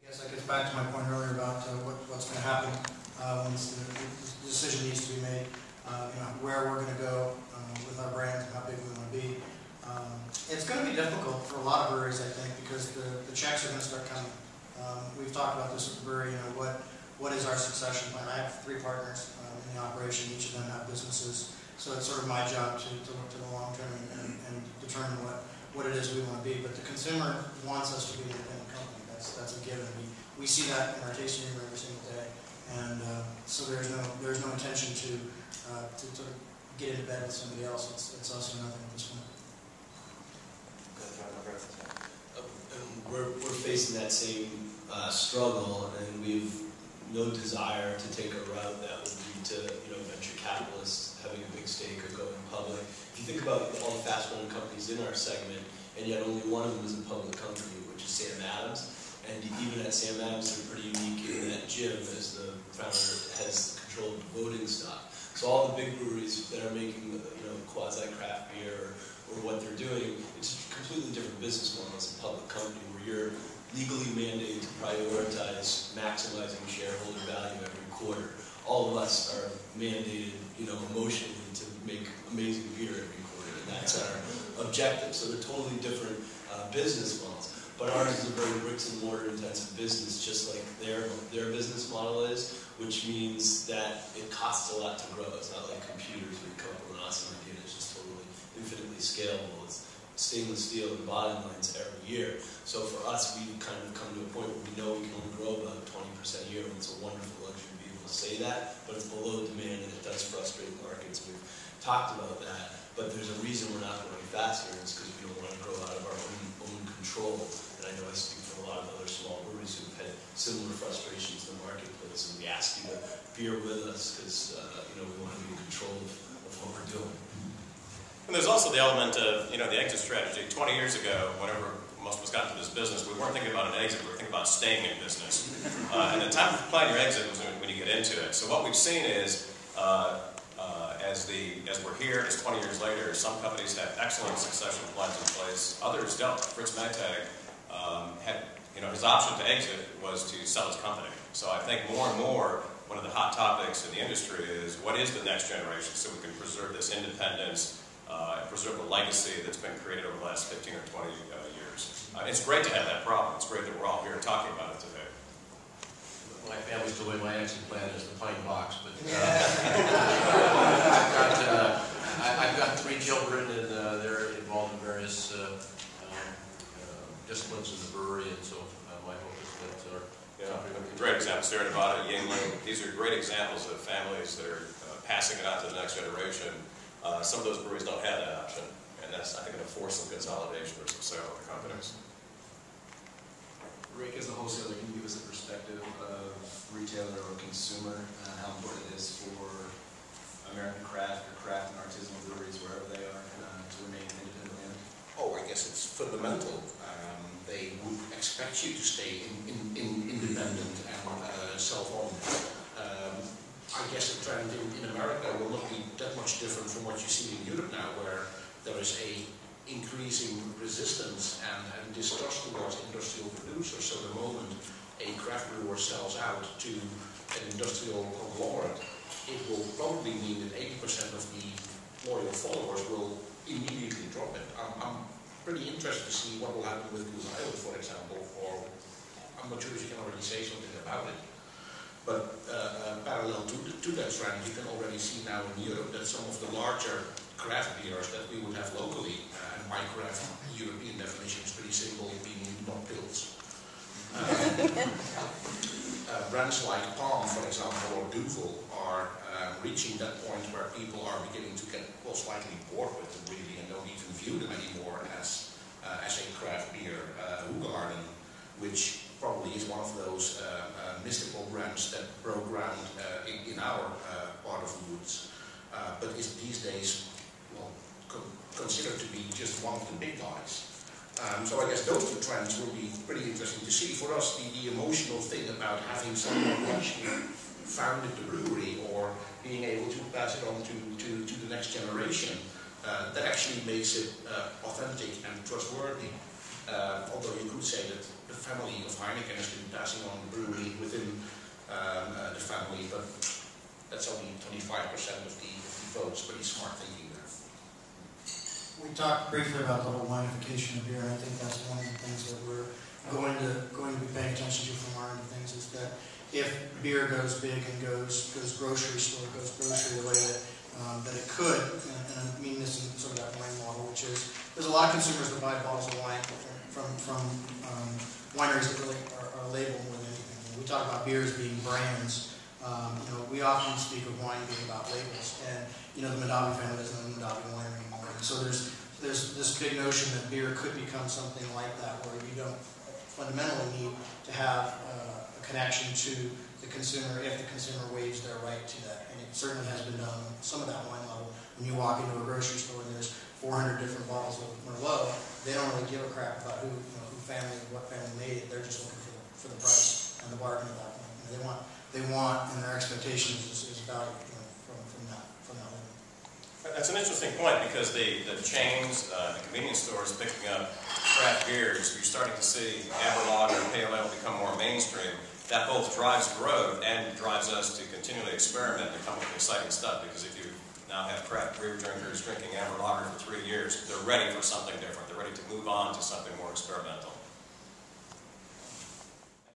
Yes, that gets back to my point earlier about what's going to happen when the decision needs to be made, where we're going to go with our brands and how big we want to be. It's going to be difficult for a lot of breweries, I think, because the checks are going to start coming. We've talked about this at the brewery, what is our succession plan? I have 3 partners in the operation, each of them have businesses, so it's sort of my job to look to the long term and determine what it is we want to be. But the consumer wants us to be an independent company. That's a given. We see that in our tasting room every single day, and so there's no intention to sort of get into bed with somebody else. It's us or nothing at this point. We're facing that same struggle, and we've no desire to take a route that would lead to venture capitalists having a big stake or going public. If you think about all the fast-growing companies in our segment, and yet only one of them is a public company, which is Sam Adams. And even at Sam Adams, they're pretty unique in that Jim, as the founder, has control of the voting stock. So all the big breweries that are making quasi-craft beer or what they're doing, it's a completely different business model as a public company where you're legally mandated to prioritize maximizing shareholder value every quarter. All of us are mandated, emotionally to make amazing beer every quarter, and that's our objective. So they're totally different business models. But ours is a very bricks and mortar intensive business, just like their business model is, which means that it costs a lot to grow. It's not like computers where you come up with an awesome idea and it's just totally infinitely scalable. It's stainless steel and bottom lines every year. So for us, we've kind of come to a point where we know we can only grow about 20% a year, and it's a wonderful luxury to be able to say that, but it's below demand and it does frustrate markets. We've talked about that, but there's a reason we're not growing faster, and it's because we don't want to grow out of our own control. And I know I speak for a lot of other small breweries who've had similar frustrations in the marketplace, and we ask you to beer with us because we want to be in control of what we're doing. And there's also the element of the exit strategy. 20 years ago, whenever most of us got into this business, we weren't thinking about an exit, we were thinking about staying in business. And the time for planning your exit was when you get into it. So what we've seen is, as we're here, as 20 years later, some companies have excellent succession plans in place, others don't. Fritz Maytag had, his option to exit was to sell his company. So I think more and more, one of the hot topics in the industry is what is the next generation, so we can preserve this independence and preserve the legacy that's been created over the last 15 or 20 years. It's great to have that problem. It's great that we're all here talking about it today. My family's the way my exit plan is the pine box, but I've got 3 children, and they're involved in various disciplines in the brewery, and so my hope is that great examples. Sierra Nevada, Yingling, these are great examples of families that are passing it on to the next generation. Some of those breweries don't have that option, and that's, I think, going to force some consolidation or some sale of the companies. Rick, as a wholesaler, can you give us a perspective of retailer or consumer, how important it is for American craft or craft and artisanal breweries, wherever they are, to remain independent? Oh, I guess it's fundamental. They would expect you to stay independent and self-owned. I guess the trend in America will not be that much different from what you see in Europe now, where there is a increasing resistance and distrust towards industrial producers. So the moment a craft brewer sells out to an industrial conglomerate, it will probably mean that 80% of the loyal followers will immediately drop it. I'm pretty interested to see what will happen with Goose Island, for example, or I'm not sure if you can already say something about it. But parallel to that trend, you can already see now in Europe that some of the larger craft beers that we would have locally, and by craft, European definition is pretty simple, meaning not pills. Brands like Palm, for example, or Duvel are reaching that point where people are beginning to get slightly bored with them really, and don't even view them anymore as a craft beer. Hoegaarden, which probably is one of those mystical brands that broke ground in our part of the woods, but is these days considered to be just one of the big guys. So I guess those 2 trends will be pretty interesting to see. For us, the emotional thing about having someone who actually founded the brewery or being able to pass it on to the next generation, that actually makes it authentic and trustworthy. although you could say that the family of Heineken has been passing on the brewery within the family, but that's only 25% of the votes. Pretty smart thinking there. We talked briefly about the whole winification of beer, and I think that's one of the things that we're going to be paying attention to from our end of things, is that if beer goes big and goes grocery store, goes grocery the way that it could, and I mean this in sort of that wine model, which is there's a lot of consumers that buy bottles of wine from wineries that really are labeled more than anything. When we talk about beers being brands, we often speak of wine being about labels, and the Madavi family doesn't own Madavi Winery anymore. And so there's this big notion that beer could become something like that, where you don't fundamentally need to have a connection to the consumer if the consumer waives their right to that. And it certainly has been done on some of that wine level. When you walk into a grocery store and there's 400 different bottles of Merlot, they don't really give a crap about who family, what family made it. They're just looking for the price and the bargain at that point. They want, and their expectation is value from that level. That's an interesting point, because the chains, the convenience stores picking up craft beers, you're starting to see Amberlager and Pale Ale become more mainstream. That both drives growth and drives us to continually experiment and come up with exciting stuff, because if you now have craft beer drinkers drinking Amberlager for 3 years, they're ready for something different. They're ready to move on to something more experimental.